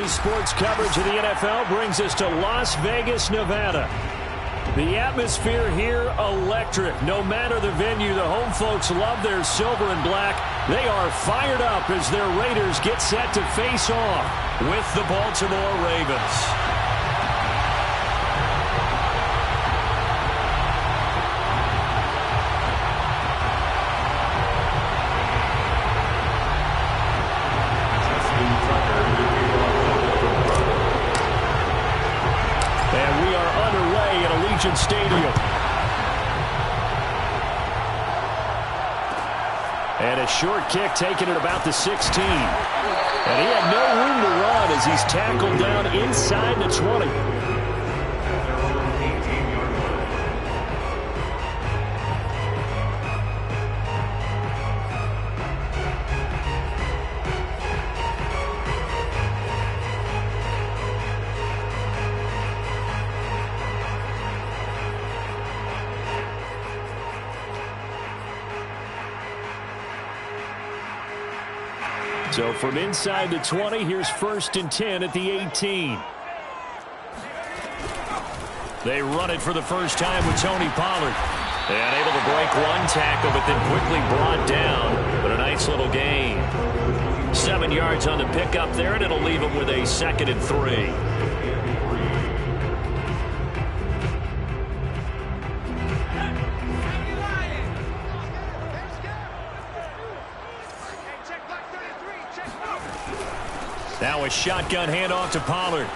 Daily sports coverage of the NFL brings us to Las Vegas, Nevada. The atmosphere here, electric. No matter the venue, the home folks love their silver and black. They are fired up as their Raiders get set to face off with the Baltimore Ravens. Stadium. And a short kick taken at about the 16. And he had no room to run as he's tackled down inside the 20. So from inside the 20, here's 1st and 10 at the 18. They run it for the first time with Tony Pollard. And able to break one tackle, but then quickly brought down. But a nice little gain. 7 yards on the pickup there, and it'll leave him with a 2nd and 3. Now a shotgun handoff to Pollard.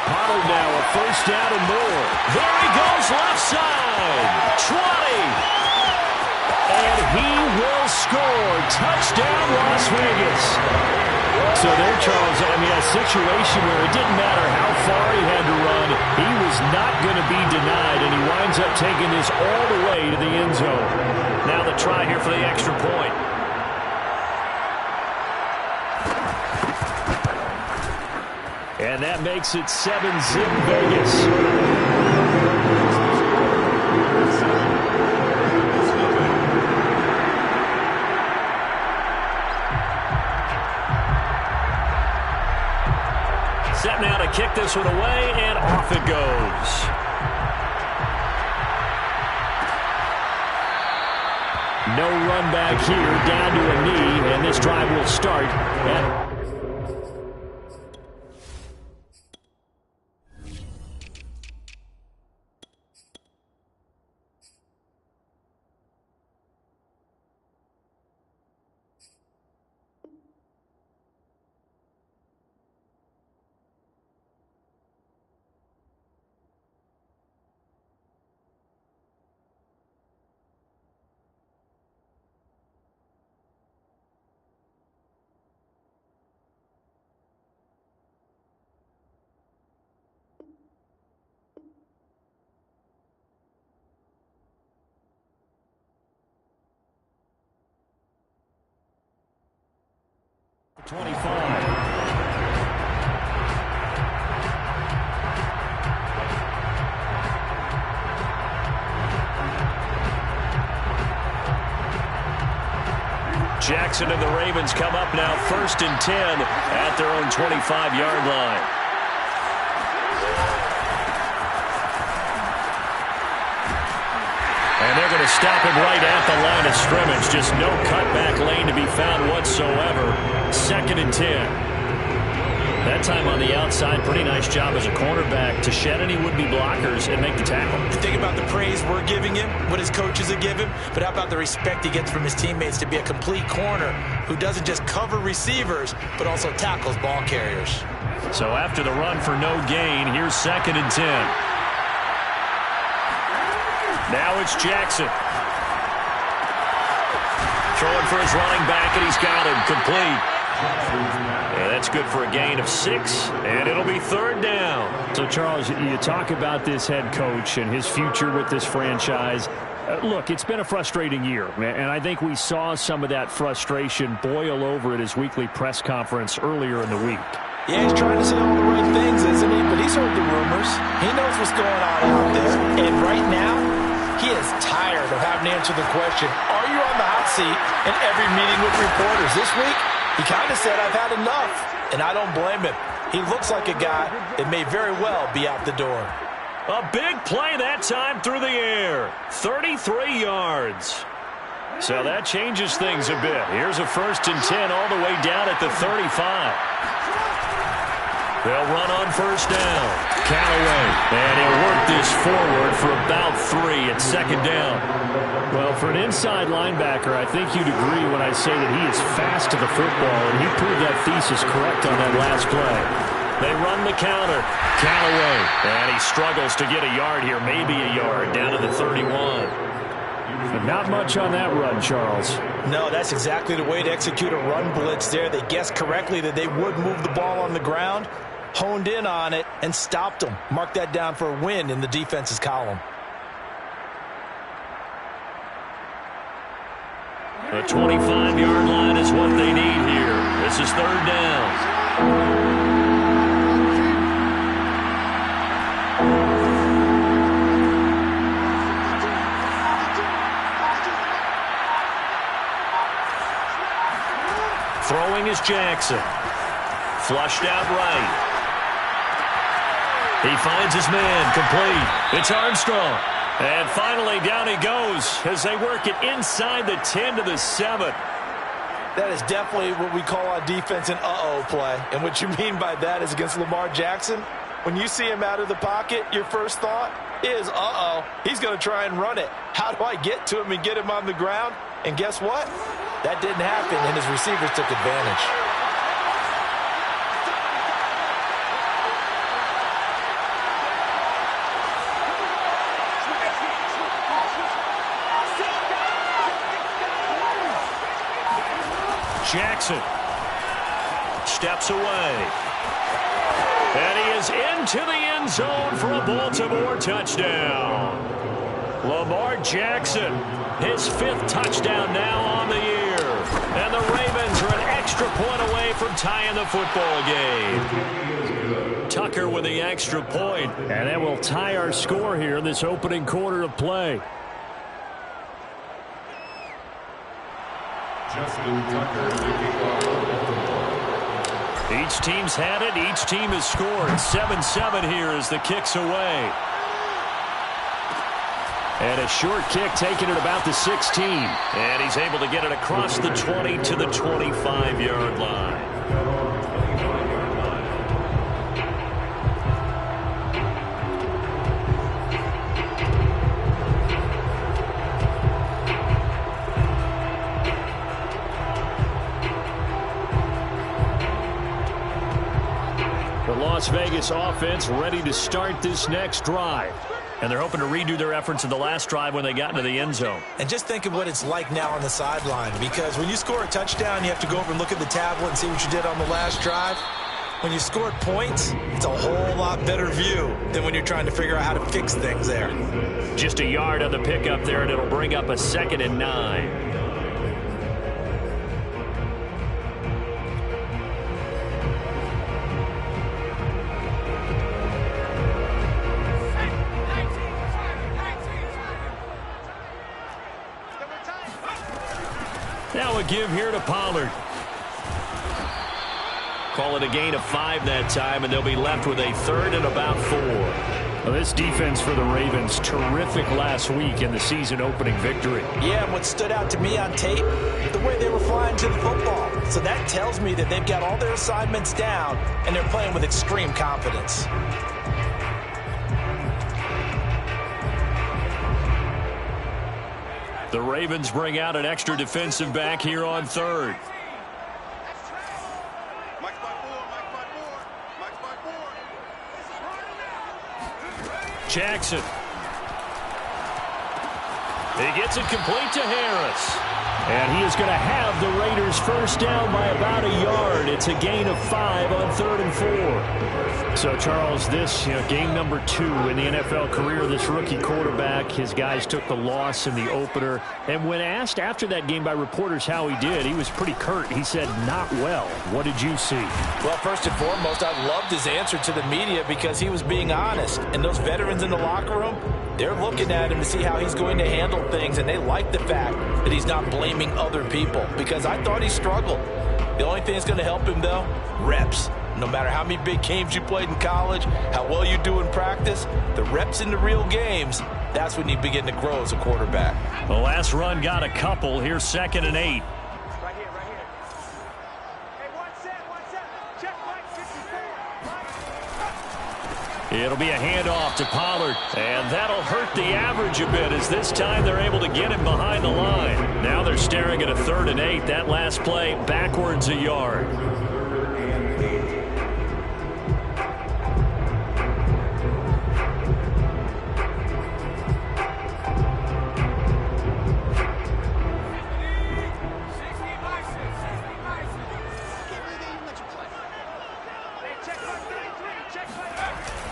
Pollard now a first down and more. There he goes left side. 20. And he will score. Touchdown Las Vegas. So there, Charles, I mean, a situation where it didn't matter how far he had to run. He was not going to be denied, and he winds up taking this all the way to the end zone. Now the try here for the extra point. And that makes it 7-zip Vegas. Set now to kick this one away, and off it goes. No run back here, down to a knee, and this drive will start at 25. Jackson and the Ravens come up now 1st and 10 at their own 25-yard line. And they're going to stop him right at the line of scrimmage. Just no cutback lane to be found whatsoever. 2nd and 10. That time on the outside, pretty nice job as a cornerback to shed any would-be blockers and make the tackle. Think about the praise we're giving him, what his coaches have given him, but how about the respect he gets from his teammates to be a complete corner who doesn't just cover receivers, but also tackles ball carriers. So after the run for no gain, here's 2nd and 10. Now it's Jackson. Throwing for his running back, and he's got him complete. And that's good for a gain of 6, and it'll be 3rd down. So, Charles, you talk about this head coach and his future with this franchise. Look, it's been a frustrating year, and I think we saw some of that frustration boil over at his weekly press conference earlier in the week. Yeah, he's trying to say all the right things, isn't he? But he's heard the rumors. He knows what's going on out there. And right now, he is tired of having to answer the question, are you on the hot seat in every meeting with reporters? This week, he kind of said, I've had enough. and I don't blame him. He looks like a guy that may very well be out the door. A big play that time through the air. 33 yards. So that changes things a bit. Here's a 1st and 10 all the way down at the 35. They'll run on 1st down. Callaway. And he'll work this forward for about 3 at 2nd down. Well, for an inside linebacker, I think you'd agree when I say that he is fast to the football, and he proved that thesis correct on that last play. They run the counter. Callaway. And he struggles to get a yard here, maybe a yard, down to the 31. But not much on that run, Charles. No, that's exactly the way to execute a run blitz there. They guessed correctly that they would move the ball on the ground, honed in on it, and stopped them. Mark that down for a win in the defense's column. The 25-yard line is what they need here. This is 3rd down. Throwing is Jackson. Flushed out right. He finds his man, complete. It's Armstrong. And finally down he goes as they work it inside the 10 to the 7. That is definitely what we call on defense an uh-oh play. And what you mean by that is against Lamar Jackson, when you see him out of the pocket, your first thought is, uh-oh, he's going to try and run it. How do I get to him and get him on the ground? And guess what? That didn't happen, and his receivers took advantage. Jackson steps away. And he is into the end zone for a Baltimore touchdown. Lamar Jackson, his 5th touchdown now on the year. And the Ravens are an extra point away from tying the football game. Tucker with the extra point. And that will tie our score here in this opening quarter of play. Each team's had it. Each team has scored. 7-7 here as the kick's away. And a short kick taken at about the 16. And he's able to get it across the 20 to the 25-yard line. The Las Vegas offense ready to start this next drive. And they're hoping to redo their efforts in the last drive when they got into the end zone. And just think of what it's like now on the sideline, because when you score a touchdown, you have to go over and look at the tablet and see what you did on the last drive. When you scored points, it's a whole lot better view than when you're trying to figure out how to fix things there. Just a yard on the pickup there, and it'll bring up a 2nd and 9. Now a give here to Pollard. Call it a gain of 5 that time, and they'll be left with a 3rd and about 4. Well, this defense for the Ravens, terrific last week in the season opening victory. Yeah, and what stood out to me on tape, the way they were flying to the football. So that tells me that they've got all their assignments down, and they're playing with extreme confidence. The Ravens bring out an extra defensive back here on 3rd. Jackson. He gets it complete to Harris. And he is going to have the Raiders first down by about a yard. It's a gain of 5 on 3rd and 4. So, Charles, this game number 2 in the NFL career, this rookie quarterback, his guys took the loss in the opener. And when asked after that game by reporters how he did, he was pretty curt. He said, not well. What did you see? Well, first and foremost, I loved his answer to the media because he was being honest. And those veterans in the locker room, they're looking at him to see how he's going to handle things, and they like the fact that he's not blaming other people, because I thought he struggled. The only thing that's going to help him, though, reps. No matter how many big games you played in college, how well you do in practice, the reps in the real games, that's when you begin to grow as a quarterback. The last run got a couple. Here's 2nd and 8. Right here. Hey, one set. Check right 54. It'll be a handoff to Pollard, and that'll hurt the average a bit as this time they're able to get him behind the line. Now they're staring at a 3rd and 8. That last play backwards a yard.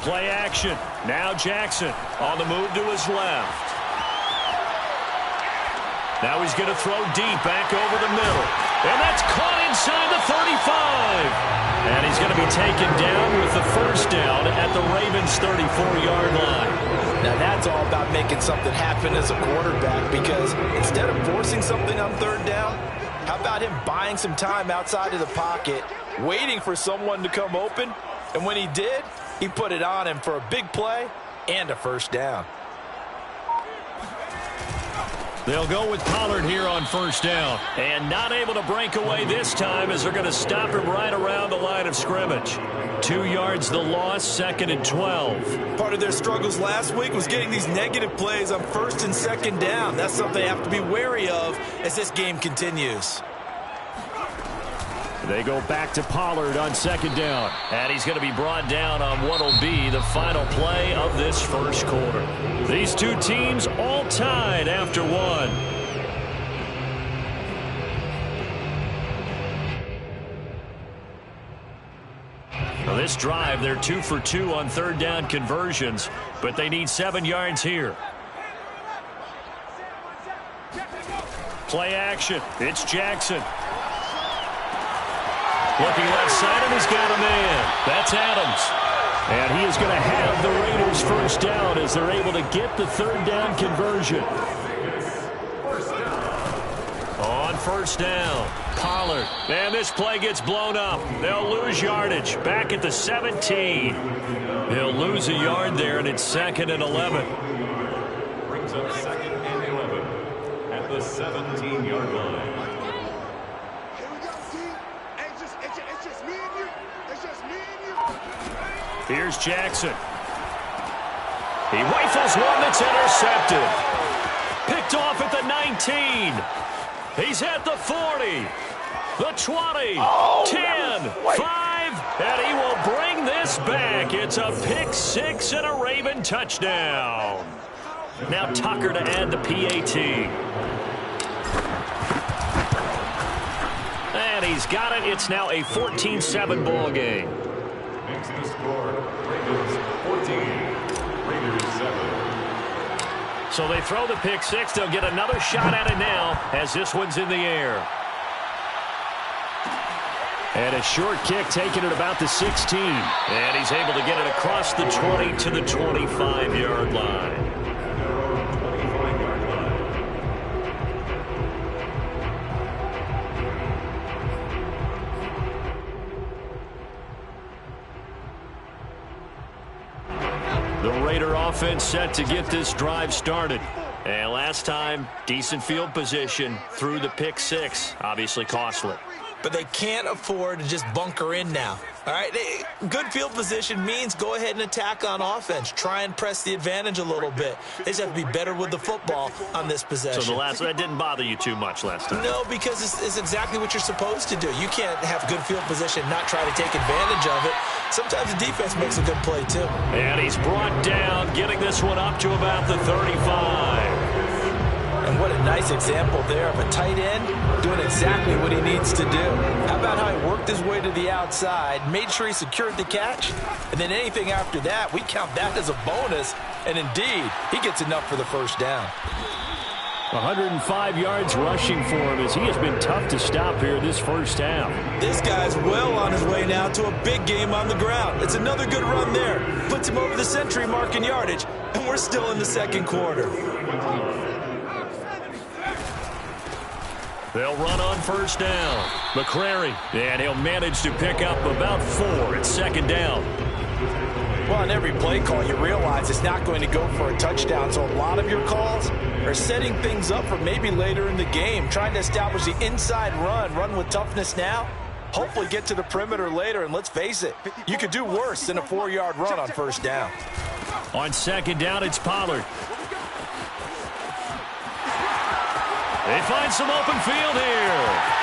Play action. Now Jackson on the move to his left. Now he's going to throw deep back over the middle. And that's caught inside the 35. And he's going to be taken down with the 1st down at the Ravens' 34-yard line. Now that's all about making something happen as a quarterback, because instead of forcing something on 3rd down, how about him buying some time outside of the pocket, waiting for someone to come open, and when he did, he put it on him for a big play and a 1st down. They'll go with Pollard here on 1st down. And not able to break away this time as they're going to stop him right around the line of scrimmage. 2 yards the loss, 2nd and 12. Part of their struggles last week was getting these negative plays on 1st and 2nd down. That's something they have to be wary of as this game continues. They go back to Pollard on 2nd down. And he's going to be brought down on what will be the final play of this 1st quarter. These two teams all tied after 1. Now this drive, they're 2 for 2 on 3rd down conversions, but they need 7 yards here. Play action. It's Jackson. Looking left side, and he's got a man. That's Adams. And he is going to have the Raiders 1st down as they're able to get the 3rd down conversion. On 1st down, Pollard. And this play gets blown up. They'll lose yardage. Back at the 17. They'll lose a yard there, and it's 2nd and 11. Brings up 2nd and 11 at the 17-yard line. Here's Jackson. He rifles one that's intercepted. Picked off at the 19. He's at the 40. The 20. 10. 5. And he will bring this back. It's a pick 6 and a Raven touchdown. Now Tucker to add the PAT. And he's got it. It's now a 14-7 ball game. Makes the score, Ravens 14, Raiders 7. So they throw the pick 6. They'll get another shot at it now as this one's in the air. And a short kick taken at about the 16. And he's able to get it across the 20 to the 25-yard line. The Raider offense set to get this drive started. And last time, decent field position through the pick 6. Obviously costly. But they can't afford to just bunker in now. All right, good field position means go ahead and attack on offense. Try and press the advantage a little bit. They just have to be better with the football on this possession. So that didn't bother you too much last time? No, because it's exactly what you're supposed to do. You can't have good field position, not try to take advantage of it. Sometimes the defense makes a good play, too. And he's brought down, getting this one up to about the 35. And what a nice example there of a tight end doing exactly what he needs to do. How about how he worked his way to the outside, made sure he secured the catch, and then anything after that, we count that as a bonus. And indeed, he gets enough for the 1st down. 105 yards rushing for him as he has been tough to stop here this 1st half. This guy's well on his way now to a big game on the ground. It's another good run there. Puts him over the century mark in yardage, and we're still in the 2nd quarter. They'll run on 1st down. McCrary, and he'll manage to pick up about 4 at second down. Well, on every play call, you realize it's not going to go for a touchdown, so a lot of your calls are setting things up for maybe later in the game, trying to establish the inside run with toughness now, hopefully get to the perimeter later, and let's face it, you could do worse than a 4-yard run on first down. On second down, it's Pollard. They find some open field here.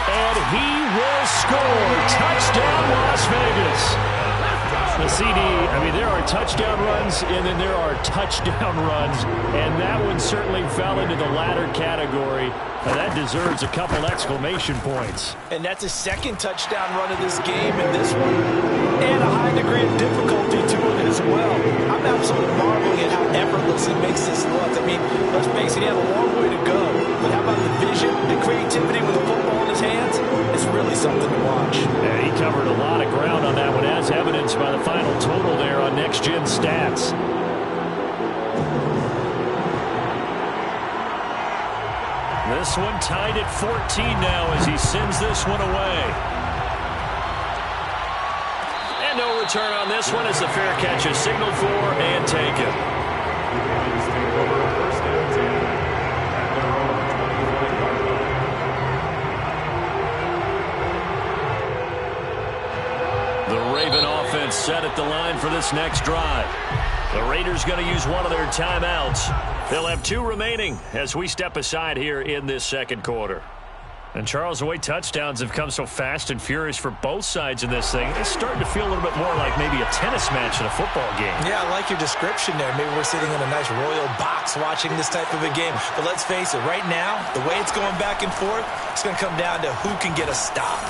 And he will score. Touchdown, Las Vegas. The CD, I mean, there are touchdown runs, and then there are touchdown runs, and that one certainly fell into the latter category. That deserves a couple exclamation points. And that's his second touchdown run of this game, and this one, and a high degree of difficulty to it as well. I'm absolutely marveling at how effortless he makes this look. I mean, let's face it, he had a long way to go. But how about the vision, the creativity with the football in his hands? It's really something to watch. Yeah, he covered a lot of ground on that one, as evidenced by the final total there on Next Gen Stats. This one tied at 14 now as he sends this one away. And no return on this one as the fair catch is signaled for and taken. Set at the line for this next drive. The Raiders going to use one of their timeouts. They'll have 2 remaining as we step aside here in this second quarter. And Charles, the way touchdowns have come so fast and furious for both sides in this thing, it's starting to feel a little bit more like maybe a tennis match in a football game. Yeah, I like your description there. Maybe we're sitting in a nice royal box watching this type of a game. But let's face it, right now, the way it's going back and forth, it's going to come down to who can get a stop.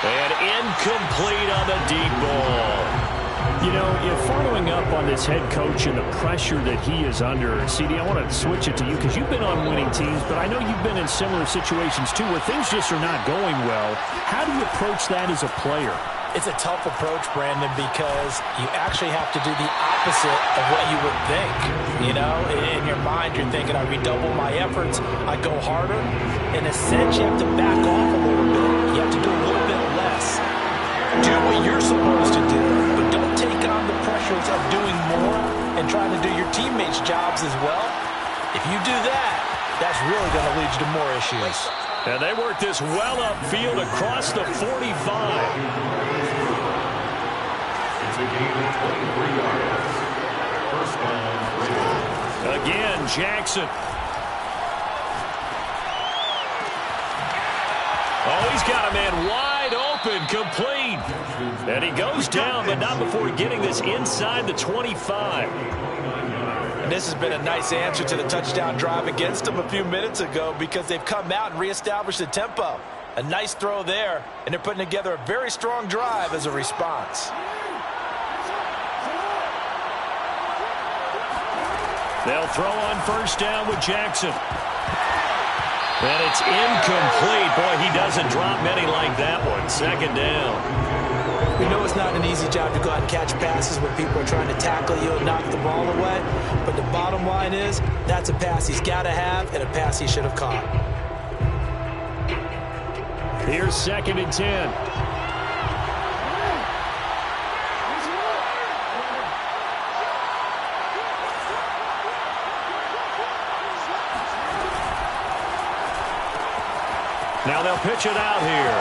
And incomplete on the deep ball. You know, following up on this head coach and the pressure that he is under, CD, I want to switch it to you because you've been on winning teams, but I know you've been in similar situations too where things just are not going well. How do you approach that as a player? It's a tough approach, Brandon, because you actually have to do the opposite of what you would think. You know, in your mind, you're thinking, I redouble my efforts, I go harder. In a sense, you have to back off a little bit. You have to do a little bit less. Do what you're supposed to do, but don't take on the pressures of doing more and trying to do your teammates' jobs as well. If you do that, that's really going to lead you to more issues. And they work this well upfield across the 45. It's a gain of 23 yards. First down. Again, Jackson. Oh, he's got a man wide open, complete. And he goes down, but not before getting this inside the 25. And this has been a nice answer to the touchdown drive against them a few minutes ago because they've come out and reestablished the tempo. A nice throw there, and they're putting together a very strong drive as a response. They'll throw on first down with Jackson. And it's incomplete. Boy, he doesn't drop many like that one. Second down. We know it's not an easy job to go out and catch passes when people are trying to tackle you and knock the ball away. But the bottom line is, that's a pass he's got to have and a pass he should have caught. Here's 2nd and 10. Now they'll pitch it out here.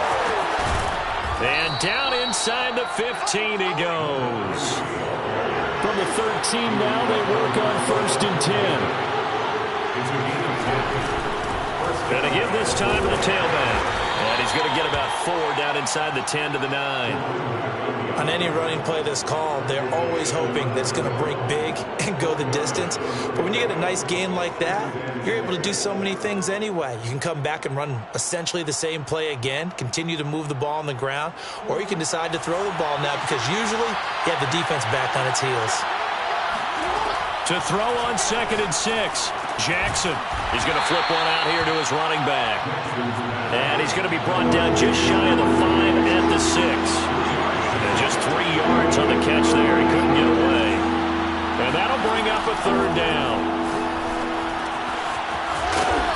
And down inside the 15 he goes. From the 13 now, they work on 1st and 10. And again this time to the tailback. And he's going to get about 4 down inside the 10 to the 9. On any running play that's called, they're always hoping that it's going to break big and go the distance. But when you get a nice gain like that, you're able to do so many things anyway. You can come back and run essentially the same play again, continue to move the ball on the ground, or you can decide to throw the ball now because usually you have the defense back on its heels. To throw on 2nd and 6. Jackson. He's going to flip one out here to his running back. And he's going to be brought down just shy of the 5 at the 6. And just 3 yards on the catch there. He couldn't get away. And that'll bring up a 3rd down.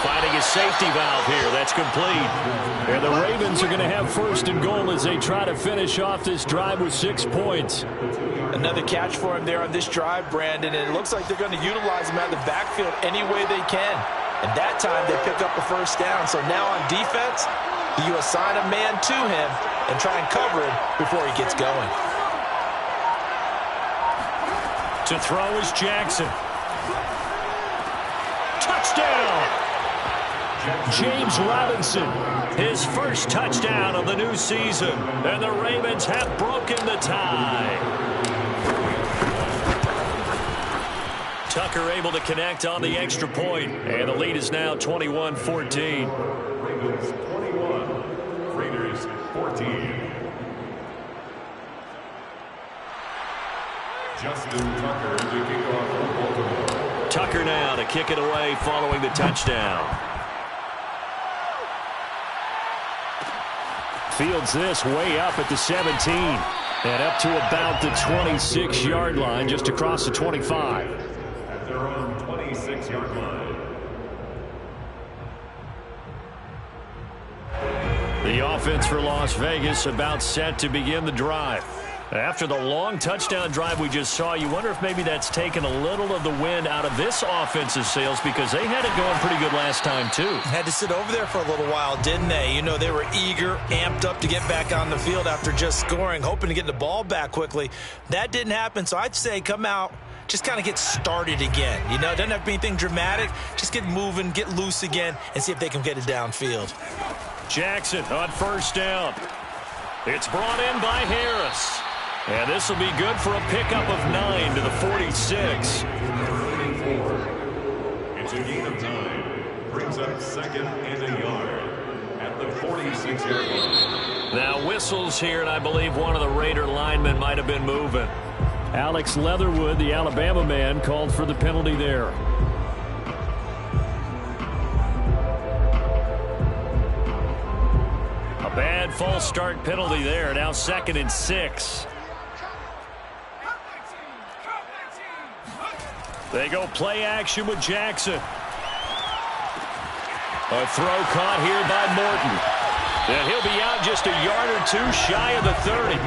Finding his safety valve here. That's complete. And the Ravens are going to have first and goal as they try to finish off this drive with 6 points. Another catch for him there on this drive, Brandon, and it looks like they're going to utilize him out of the backfield any way they can. And that time they pick up a first down. So now on defense, you assign a man to him and try and cover him before he gets going. To throw is Jackson. Touchdown! James Robinson, his first touchdown of the new season. And the Ravens have broken the tie. Tucker able to connect on the extra point. And the lead is now 21-14. Ravens 21, Raiders 14. Justin Tucker to kick off for Baltimore. Tucker now to kick it away following the touchdown. Fields this way up at the 17. And up to about the 26-yard line, just across the 25. At their own 26-yard line. The offense for Las Vegas about set to begin the drive. After the long touchdown drive we just saw, you wonder if maybe that's taken a little of the wind out of this offensive sails because they had it going pretty good last time too. Had to sit over there for a little while, didn't they? You know, they were eager, amped up to get back on the field after just scoring, hoping to get the ball back quickly. That didn't happen, so I'd say come out, just kind of get started again. You know, it doesn't have to be anything dramatic. Just get moving, get loose again, and see if they can get it downfield. Jackson on first down. It's brought in by Harris. And this will be good for a pickup of 9 to the 46. 34. It's a gain of 9. Brings up second and a yard at the 46-yard line. Now whistles here, and I believe one of the Raider linemen might have been moving. Alex Leatherwood, the Alabama man, called for the penalty there. A bad false start penalty there. Now 2nd and 6. They go play action with Jackson. A throw caught here by Morton. And he'll be out just a yard or two shy of the 30.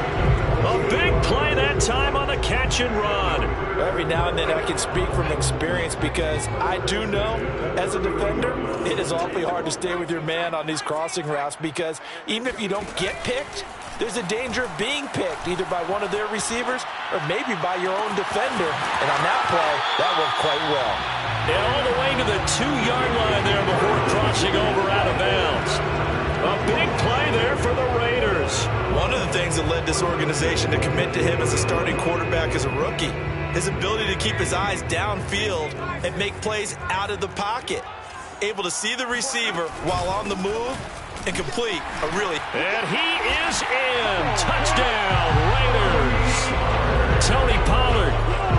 A big play that time on the catch and run. Every now and then I can speak from experience because I do know as a defender it is awfully hard to stay with your man on these crossing routes because even if you don't get picked, there's a danger of being picked either by one of their receivers or maybe by your own defender. And on that play, that worked quite well. And all the way to the 2-yard line there before crossing over out of bounds. A big play there for the Raiders. One of the things that led this organization to commit to him as a starting quarterback as a rookie, his ability to keep his eyes downfield and make plays out of the pocket. Able to see the receiver while on the move and complete a really... And he is in. Touchdown, Raiders. Tony Pollard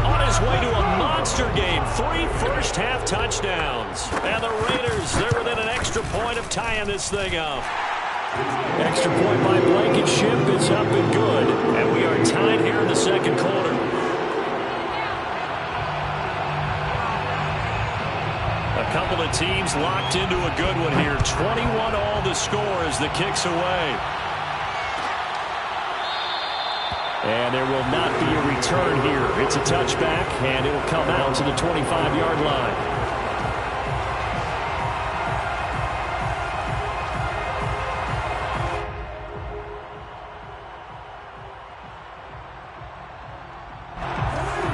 on his way to a monster game. 3 first-half touchdowns. And the Raiders, they're within an extra point of tying this thing up. Extra point by Blankenship is up and good. And we are tied here in the second quarter. A couple of teams locked into a good one here. 21 all the score as the kick's away. And there will not be a return here. It's a touchback, and it'll come out to the 25-yard line.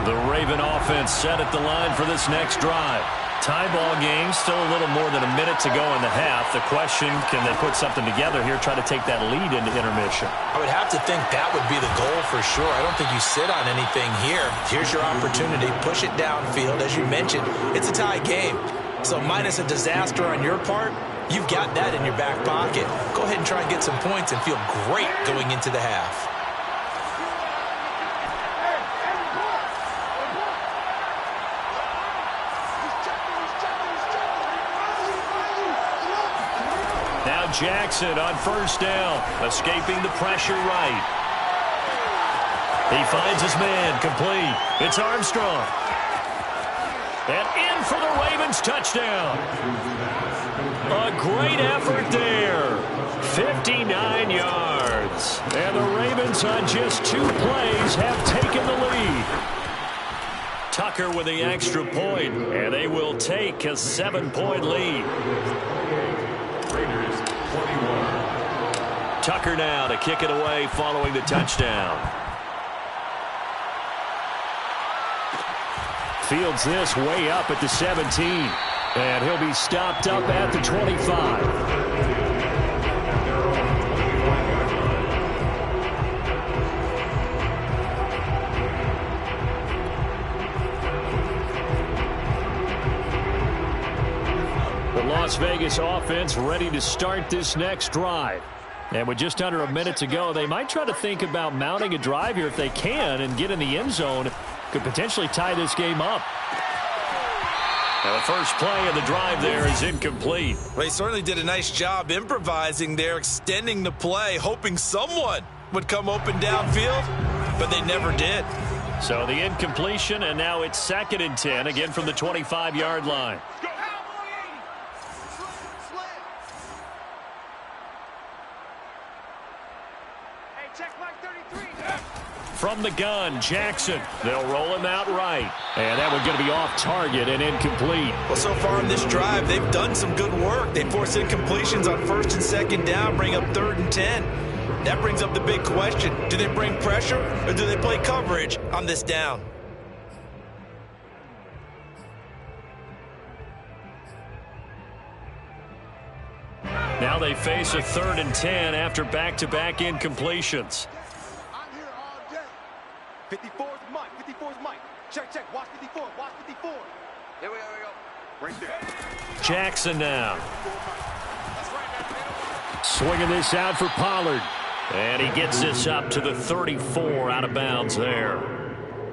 The Raven offense set at the line for this next drive. Tie ball game, still a little more than a minute to go in the half. The question, can they put something together here, try to take that lead into intermission? I would have to think that would be the goal for sure. I don't think you sit on anything here. Here's your opportunity. Push it downfield. As you mentioned, it's a tie game. So minus a disaster on your part, you've got that in your back pocket. Go ahead and try and get some points and feel great going into the half. Now Jackson on first down, escaping the pressure right. He finds his man, complete. It's Armstrong. And in for the Ravens touchdown. A great effort there. 59 yards. And the Ravens on just 2 plays have taken the lead. Tucker with the extra point, and they will take a 7-point lead. Raiders 21. Tucker now to kick it away following the touchdown. Fields this way up at the 17. And he'll be stopped up at the 25. The Las Vegas offense ready to start this next drive. And with just under a minute to go, they might try to think about mounting a drive here if they can and get in the end zone. Could potentially tie this game up. Now the first play of the drive there is incomplete. Well, he certainly did a nice job improvising there, extending the play, hoping someone would come open downfield, but they never did. So the incompletion, and now it's 2nd and 10, again from the 25-yard line. From the gun, Jackson. They'll roll him out right. And that one's going to be off target and incomplete. Well, so far in this drive, they've done some good work. They force incompletions on 1st and 2nd down, bring up 3rd and 10. That brings up the big question. Do they bring pressure or do they play coverage on this down? Now they face a 3rd and 10 after back-to-back incompletions. 54 is Mike. 54 is Mike. Check, check. Watch 54. Watch 54. Here we go. Right there. Jackson now. Swinging this out for Pollard. And he gets this up to the 34 out of bounds there.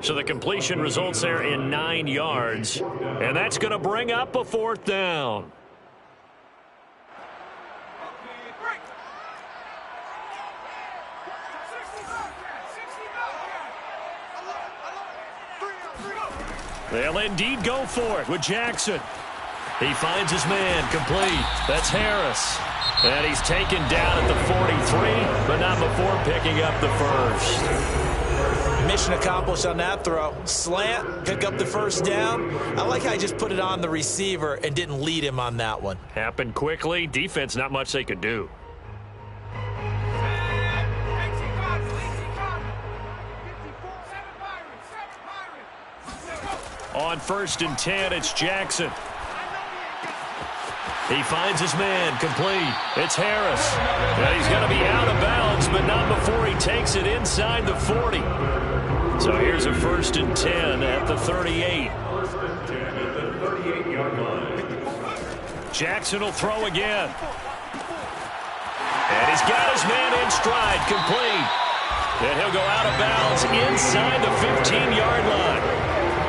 So the completion results there in 9 yards. And that's going to bring up a 4th down. They'll indeed go for it with Jackson. He finds his man complete. That's Harris. And he's taken down at the 43, but not before picking up the first. Mission accomplished on that throw. Slant, pick up the 1st down. I like how he just put it on the receiver and didn't lead him on that one. Happened quickly. Defense, not much they could do. On 1st and 10, it's Jackson. He finds his man complete. It's Harris. And he's going to be out of bounds, but not before he takes it inside the 40. So here's a 1st and 10 at the 38. 1st and 10 at the 38-yard line. Jackson will throw again. And he's got his man in stride, complete. And he'll go out of bounds inside the 15-yard line.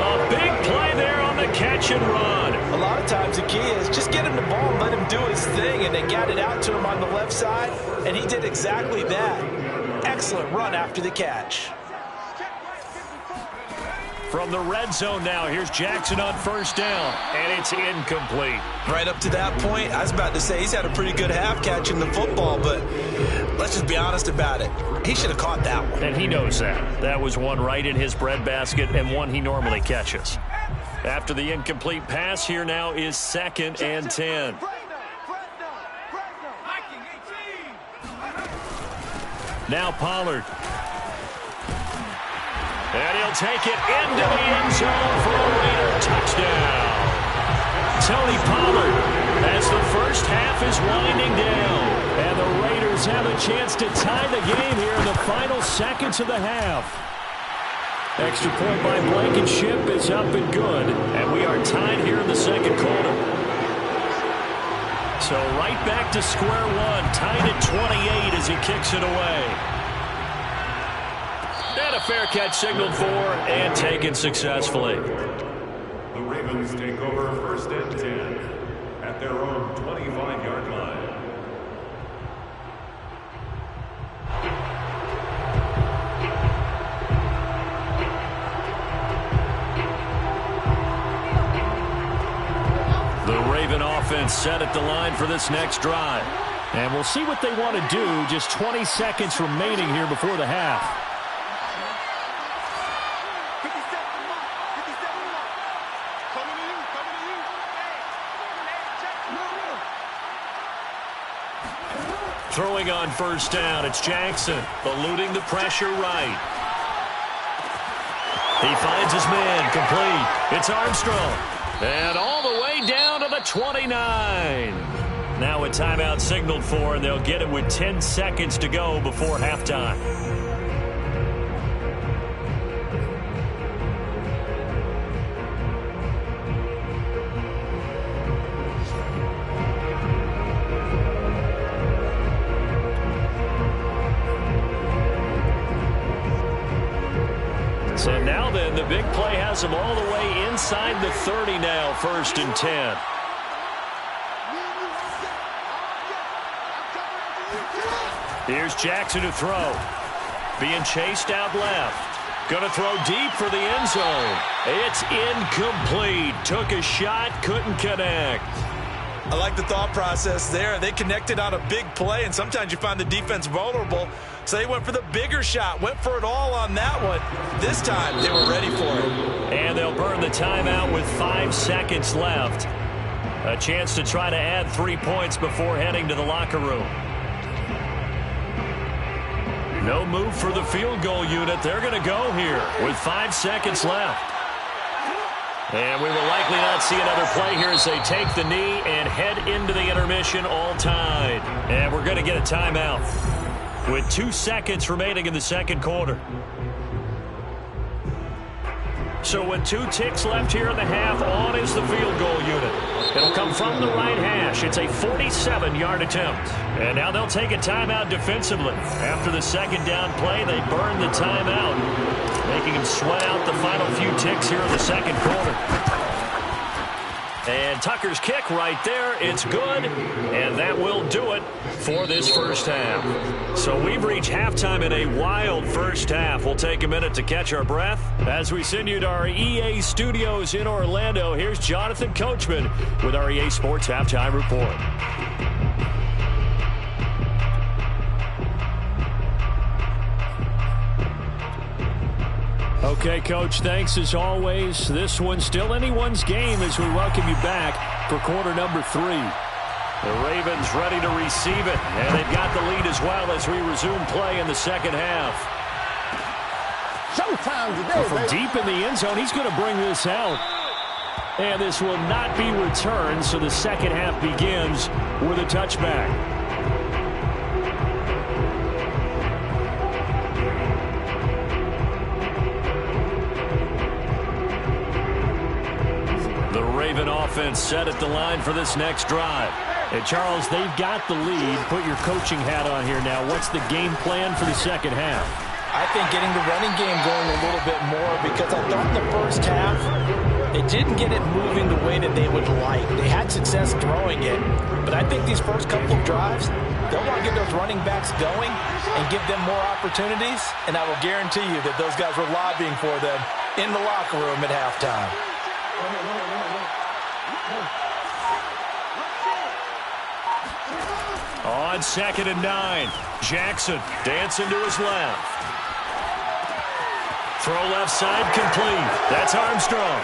A big play there on the catch and run. A lot of times the key is just get him the ball and let him do his thing, and they got it out to him on the left side, and he did exactly that. Excellent run after the catch. From the red zone now, here's Jackson on 1st down, and it's incomplete. Right up to that point, I was about to say he's had a pretty good half catching the football, but let's just be honest about it. He should have caught that one. And he knows that. That was one right in his breadbasket and one he normally catches. After the incomplete pass, here now is 2nd and 10. Now Pollard. And he'll take it into the end zone for a Raider touchdown. Tony Pollard as the first half is winding down. And the Raiders have a chance to tie the game here in the final seconds of the half. Extra point by Blankenship is up and good. And we are tied here in the 2nd quarter. So right back to square one, tied at 28 as he kicks it away. And a fair catch signaled for and taken successfully. The Ravens take over 1st and 10 at their own 25-yard line. Raven offense set at the line for this next drive. And we'll see what they want to do. Just 20 seconds remaining here before the half. 57 mark. 57 mark. Coming to you. Coming to you. Hey, check. Throwing on first down, it's Jackson, eluding the pressure right. He finds his man, complete. It's Armstrong. And all the way down to the 29. Now a timeout signaled for, and they'll get it with 10 seconds to go before halftime. So now then, the big play has them all the way inside the 30 now, 1st and 10. Here's Jackson to throw. Being chased out left. Going to throw deep for the end zone. It's incomplete. Took a shot, couldn't connect. I like the thought process there. They connected on a big play, and sometimes you find the defense vulnerable. So they went for the bigger shot, went for it all on that one. This time, they were ready for it. And they'll burn the timeout with 5 seconds left. A chance to try to add 3 points before heading to the locker room. No move for the field goal unit. They're going to go here with 5 seconds left. And we will likely not see another play here as they take the knee and head into the intermission all tied. And we're going to get a timeout with 2 seconds remaining in the second quarter. So with 2 ticks left here in the half, on is the field goal unit. It'll come from the right hash. It's a 47-yard attempt. And now they'll take a timeout defensively. After the second down play, they burn the timeout, making them sweat out the final few ticks here in the second quarter. And Tucker's kick right there. It's good, and that will do it for this first half. So we've reached halftime in a wild first half. We'll take a minute to catch our breath as we send you to our EA studios in Orlando. Here's Jonathan Coachman with our EA Sports Halftime Report. Okay, Coach, thanks as always. This one's still anyone's game as we welcome you back for quarter number 3. The Ravens ready to receive it, and they've got the lead as well as we resume play in the second half. Showtime today, From deep in the end zone, he's going to bring this out. And this will not be returned, so the second half begins with a touchback. Raven offense set at the line for this next drive. And Charles, they've got the lead. Put your coaching hat on here now. What's the game plan for the second half? I think getting the running game going a little bit more, because I thought in the first half they didn't get it moving the way that they would like. They had success throwing it, but I think these first couple of drives, they'll want to get those running backs going and give them more opportunities, and I will guarantee you that those guys were lobbying for them in the locker room at halftime. On 2nd and 9, Jackson dancing to his left. Throw left side complete. That's Armstrong.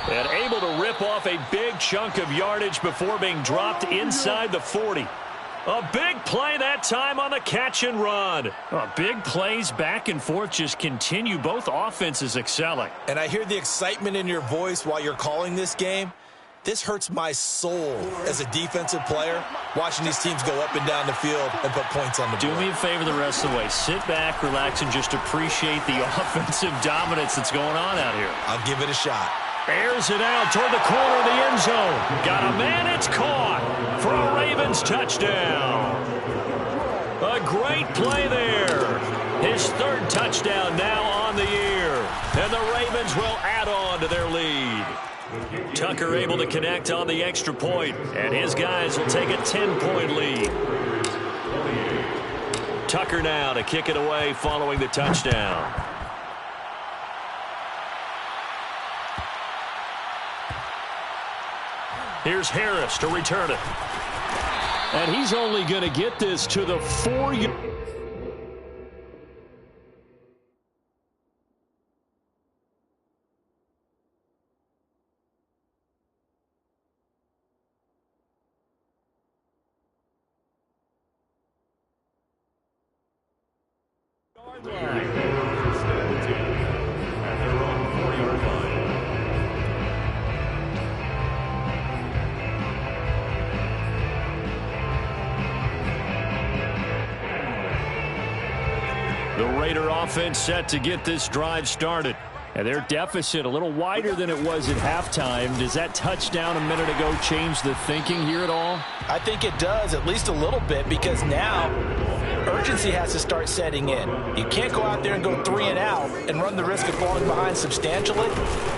And able to rip off a big chunk of yardage before being dropped inside the 40. A big play that time on the catch and run. Big plays back and forth just continue. Both offenses excelling. And I hear the excitement in your voice while you're calling this game. This hurts my soul as a defensive player, watching these teams go up and down the field and put points on the board. Do me a favor the rest of the way. Sit back, relax, and just appreciate the offensive dominance that's going on out here. I'll give it a shot. Airs it out toward the corner of the end zone. Got a man, it's caught for a Ravens touchdown. A great play there. His 3rd touchdown now on the year. And the Ravens will add on to their lead. Tucker able to connect on the extra point, and his guys will take a 10-point lead. Tucker now to kick it away following the touchdown. Here's Harris to return it. And he's only going to get this to the 4-yard. The Raider offense set to get this drive started. And their deficit a little wider than it was at halftime. Does that touchdown a minute ago change the thinking here at all? I think it does, at least a little bit, because now urgency has to start setting in. You can't go out there and go 3 and out and run the risk of falling behind substantially,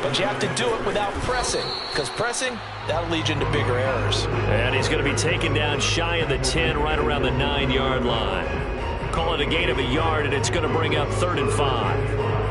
but you have to do it without pressing, because pressing, that'll lead you into bigger errors. And he's going to be taken down shy of the 10, right around the 9-yard line. Call it a gain of a yard, and it's going to bring up 3rd and 5.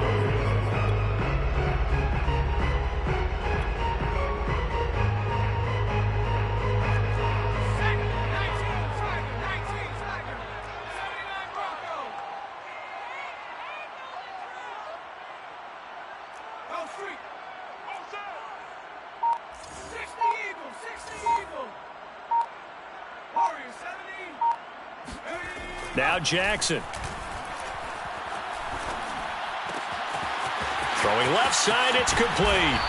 Now Jackson. Throwing left side, it's complete.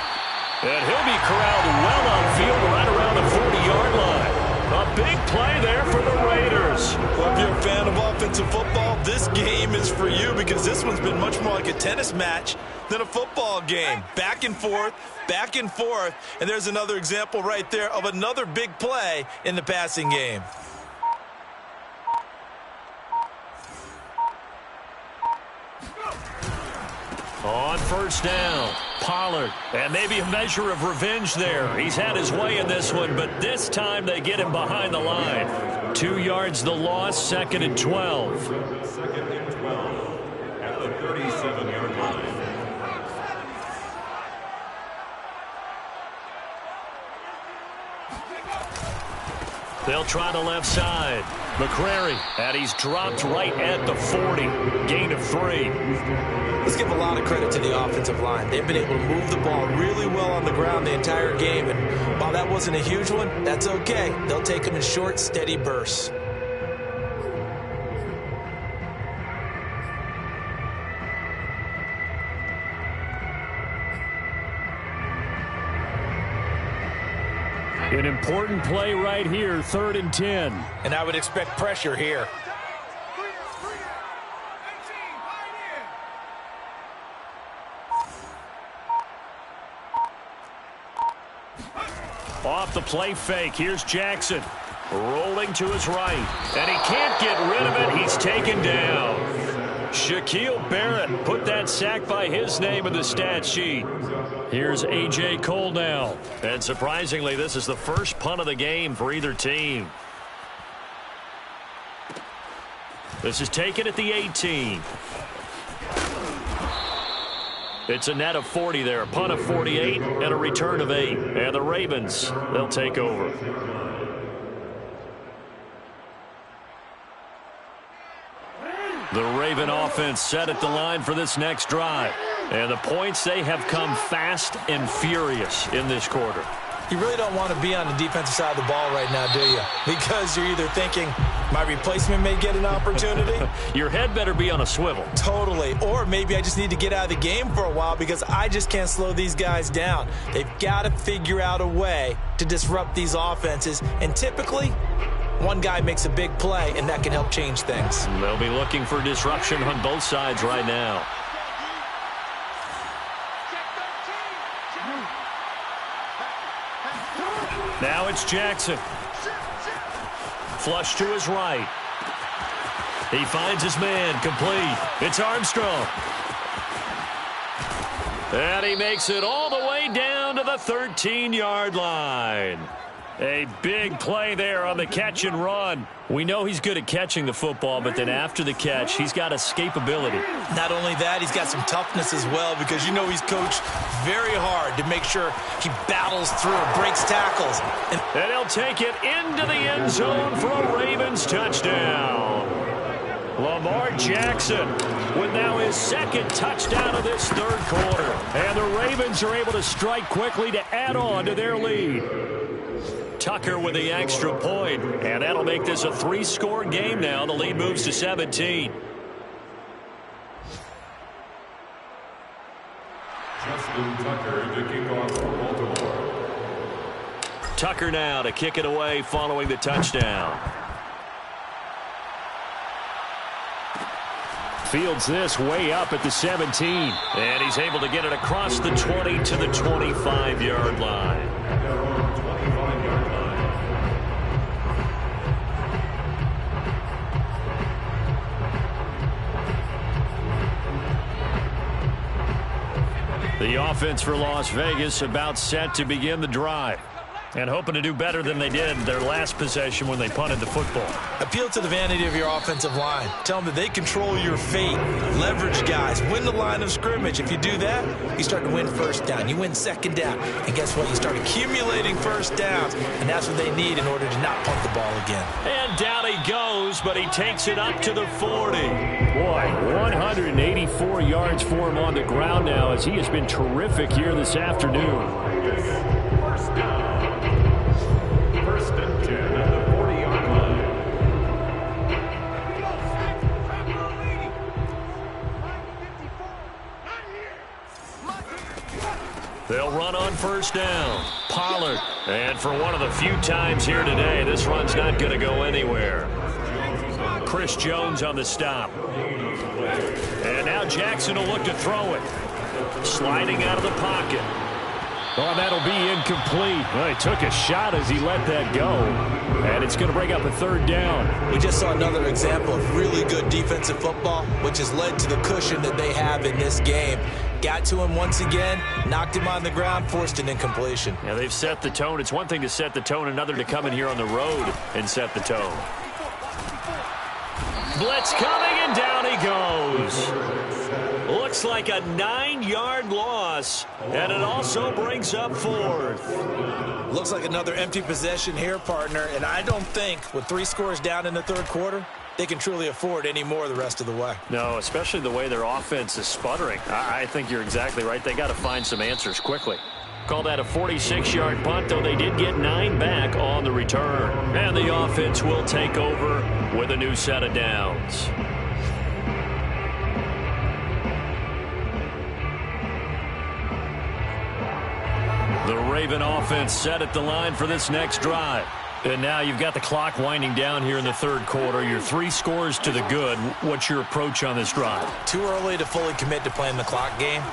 And he'll be corralled well upfield right around the 40-yard line. A big play there for the Raiders. Well, if you're a fan of offensive football, this game is for you, because this one's been much more like a tennis match than a football game. Back and forth, and there's another example right there of another big play in the passing game. On first down, Pollard. And maybe a measure of revenge there. He's had his way in this one, but this time they get him behind the line. 2 yards the loss, 2nd and 12. 2nd and 12 at the 37-yard line. They'll try the left side. McCrary, and he's dropped right at the 40. Gain of 3. Let's give a lot of credit to the offensive line. They've been able to move the ball really well on the ground the entire game, and while that wasn't a huge one, that's okay. They'll take them in short, steady bursts. An important play right here, 3rd and 10. And I would expect pressure here. Off the play fake, here's Jackson. Rolling to his right, and he can't get rid of it. He's taken down. Shaquille Barrett put that sack by his name in the stat sheet. Here's A.J. Cole now. And surprisingly, this is the first punt of the game for either team. This is taken at the 18. It's a net of 40 there, a punt of 48, and a return of 8. And the Ravens, they'll take over. The Raven offense set at the line for this next drive. And the points, they have come fast and furious in this quarter. You really don't want to be on the defensive side of the ball right now, do you? Because you're either thinking, my replacement may get an opportunity. Your head better be on a swivel. Totally. Or maybe I just need to get out of the game for a while because I just can't slow these guys down. They've got to figure out a way to disrupt these offenses. And typically, one guy makes a big play, and that can help change things. They'll be looking for disruption on both sides right now. Now it's Jackson. Flush to his right. He finds his man, complete. It's Armstrong. And he makes it all the way down to the 13-yard line. A big play there on the catch and run. We know he's good at catching the football, but then after the catch, he's got escapability. Not only that, he's got some toughness as well, because you know he's coached very hard to make sure he battles through, breaks tackles. And he'll take it into the end zone for a Ravens touchdown. Lamar Jackson with now his second touchdown of this third quarter. And the Ravens are able to strike quickly to add on to their lead. Tucker with the extra point, and that'll make this a 3-score game now. The lead moves to 17. Justin Tucker to kick off for Baltimore. Tucker now to kick it away following the touchdown. Fields this way up at the 17, and he's able to get it across the 20 to the 25-yard line. The offense for Las Vegas about set to begin the drive, and hoping to do better than they did their last possession when they punted the football. Appeal to the vanity of your offensive line. Tell them that they control your fate. Leverage guys. Win the line of scrimmage. If you do that, you start to win first down. You win second down. And guess what? You start accumulating first downs. And that's what they need in order to not punt the ball again. And down he goes, but he takes it up to the 40. Boy, 184 yards for him on the ground now, as he has been terrific here this afternoon. First down. First and 10 at the 40-yard line. They'll run on first down. Pollard. And for one of the few times here today, this run's not going to go anywhere. Chris Jones on the stop. And now Jackson will look to throw it. Sliding out of the pocket. Oh, that'll be incomplete. Well, he took a shot as he let that go. And it's going to bring up a third down. We just saw another example of really good defensive football, which has led to the cushion that they have in this game. Got to him once again, knocked him on the ground, forced an incompletion. Yeah, they've set the tone. It's one thing to set the tone, another to come in here on the road and set the tone. Blitz coming, and down he goes. Looks like a 9-yard loss, and it also brings up fourth. Looks like another empty possession here, partner, and I don't think with 3 scores down in the third quarter, they can truly afford any more the rest of the way. No, especially the way their offense is sputtering. I think you're exactly right. They got to find some answers quickly. Call that a 46-yard punt, though they did get 9 back on the return. And the offense will take over with a new set of downs. The Raven offense set at the line for this next drive. And now you've got the clock winding down here in the third quarter. You're 3 scores to the good. What's your approach on this drive? Too early to fully commit to playing the clock game.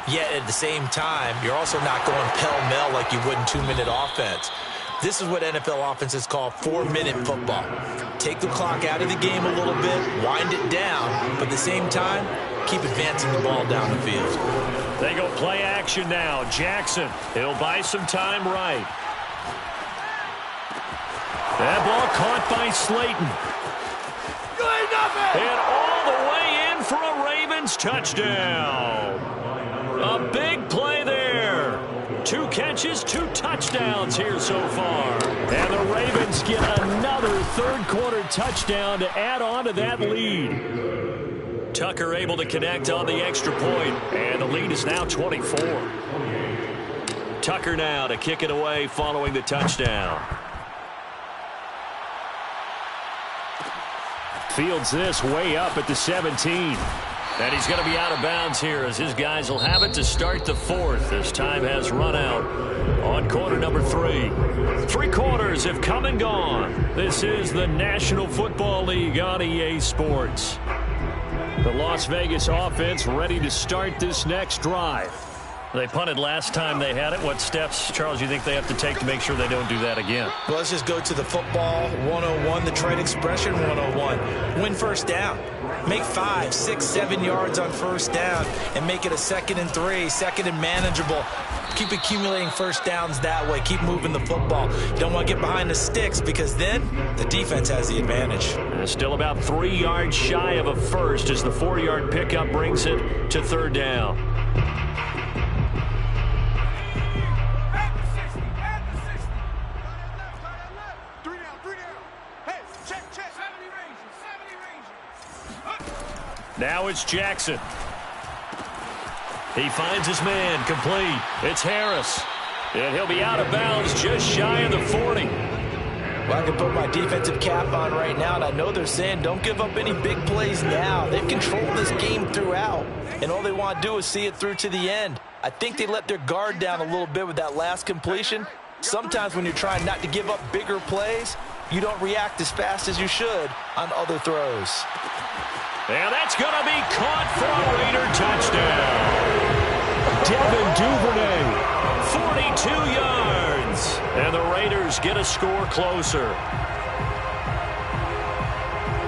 Yet at the same time, you're also not going pell-mell like you would in 2-minute offense. This is what NFL offenses call 4-minute football. Take the clock out of the game a little bit, wind it down, but at the same time, keep advancing the ball down the field. They go play action now. Jackson, he'll buy some time right. That ball caught by Slayton. And all the way in for a Ravens touchdown. A big play there. 2 catches, 2 touchdowns here so far. And the Ravens get another third-quarter touchdown to add on to that lead. Tucker able to connect on the extra point, and the lead is now 24. Tucker now to kick it away following the touchdown. Fields this way up at the 17. And he's going to be out of bounds here as his guys will have it to start the fourth as time has run out on quarter number 3. 3 quarters have come and gone. This is the National Football League on EA Sports. The Las Vegas offense ready to start this next drive. They punted last time they had it. What steps, Charles, you think they have to take to make sure they don't do that again? Well, let's just go to the football 101, the trade expression 101. Win first down. Make 5, 6, 7 yards on first down and make it a 2nd and 3, 2nd and manageable. Keep accumulating first downs that way. Keep moving the football. You don't want to get behind the sticks because then the defense has the advantage. Still about 3 yards shy of a first as the 4-yard pickup brings it to 3rd down. Now it's Jackson. He finds his man, complete. It's Harris. And he'll be out of bounds just shy of the 40. Well, I can put my defensive cap on right now, and I know they're saying don't give up any big plays now. They've controlled this game throughout, and all they want to do is see it through to the end. I think they let their guard down a little bit with that last completion. Sometimes when you're trying not to give up bigger plays, you don't react as fast as you should on other throws. And that's going to be caught for a Raider touchdown. Devin Duvernay, 42 yards. And the Raiders get a score closer.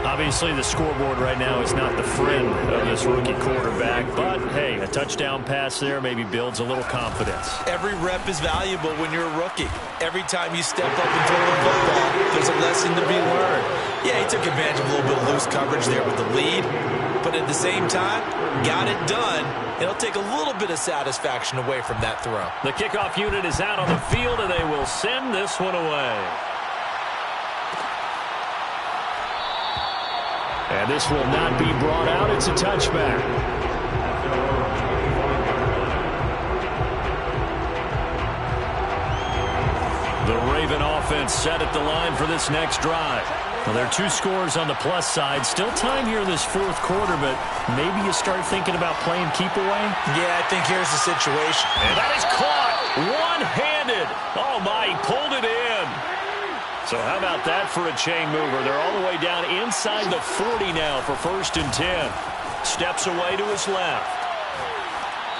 Obviously, the scoreboard right now is not the friend of this rookie quarterback. But, hey, a touchdown pass there maybe builds a little confidence. Every rep is valuable when you're a rookie. Every time you step up and throw the football, there's a lesson to be learned. Yeah, he took advantage of a little bit of loose coverage there with the lead. But at the same time, got it done. It'll take a little bit of satisfaction away from that throw. The kickoff unit is out on the field, and they will send this one away. And this will not be brought out. It's a touchback. The Raven offense set at the line for this next drive. Well, there are 2 scores on the plus side. Still time here in this 4th quarter, but maybe you start thinking about playing keep away? Yeah, I think here's the situation. And that is caught one-handed. Oh, my, he pulled it in. So how about that for a chain mover? They're all the way down inside the 40 now for 1st and 10. Steps away to his left.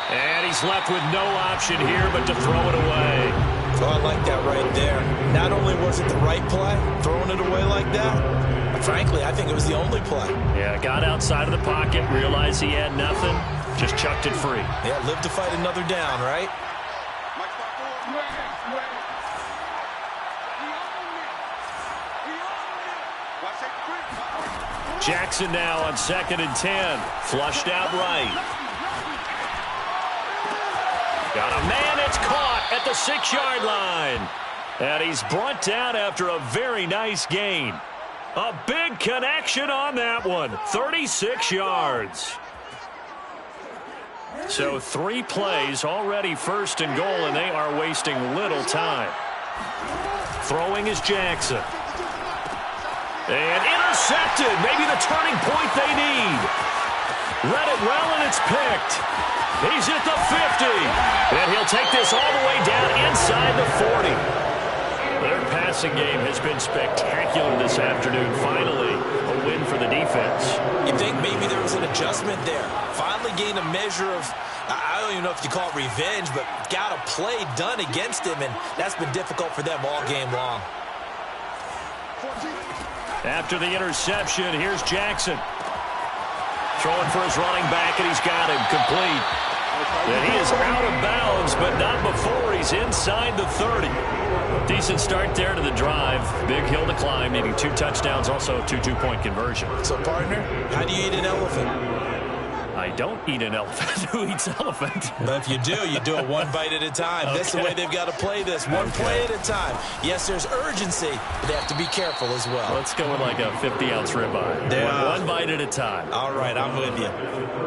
And he's left with no option here but to throw it away. Oh, I like that right there. Not only was it the right play, throwing it away like that, but frankly, I think it was the only play. Yeah, got outside of the pocket, realized he had nothing, just chucked it free. Yeah, live to fight another down, right? Jackson now on 2nd and 10. Flushed out right. Got a man, it's caught at the 6-yard line. And he's brought down after a very nice gain. A big connection on that one. 36 yards. So 3 plays, already 1st and goal, and they are wasting little time. Throwing is Jackson. And intercepted. Maybe the turning point they need. Read it well, and it's picked. He's at the 50. And he'll take this all the way down inside the 40. Their passing game has been spectacular this afternoon. Finally, a win for the defense. You think maybe there was an adjustment there. Finally gained a measure of, I don't even know if you call it revenge, but got a play done against him, and that's been difficult for them all game long. After the interception, here's Jackson. Throwing for his running back, and he's got him complete. And he is out of bounds, but not before he's inside the 30. Decent start there to the drive. Big hill to climb, needing 2 touchdowns, also a 2 two-point conversion. So, partner, how do you eat an elephant? I don't eat an elephant. Who eats elephant? But if you do it one bite at a time. Okay. That's the way they've got to play this, one play at a time. Yes, there's urgency, but they have to be careful as well. Let's go with like a 50-ounce ribeye. One bite at a time. All right, I'm with you.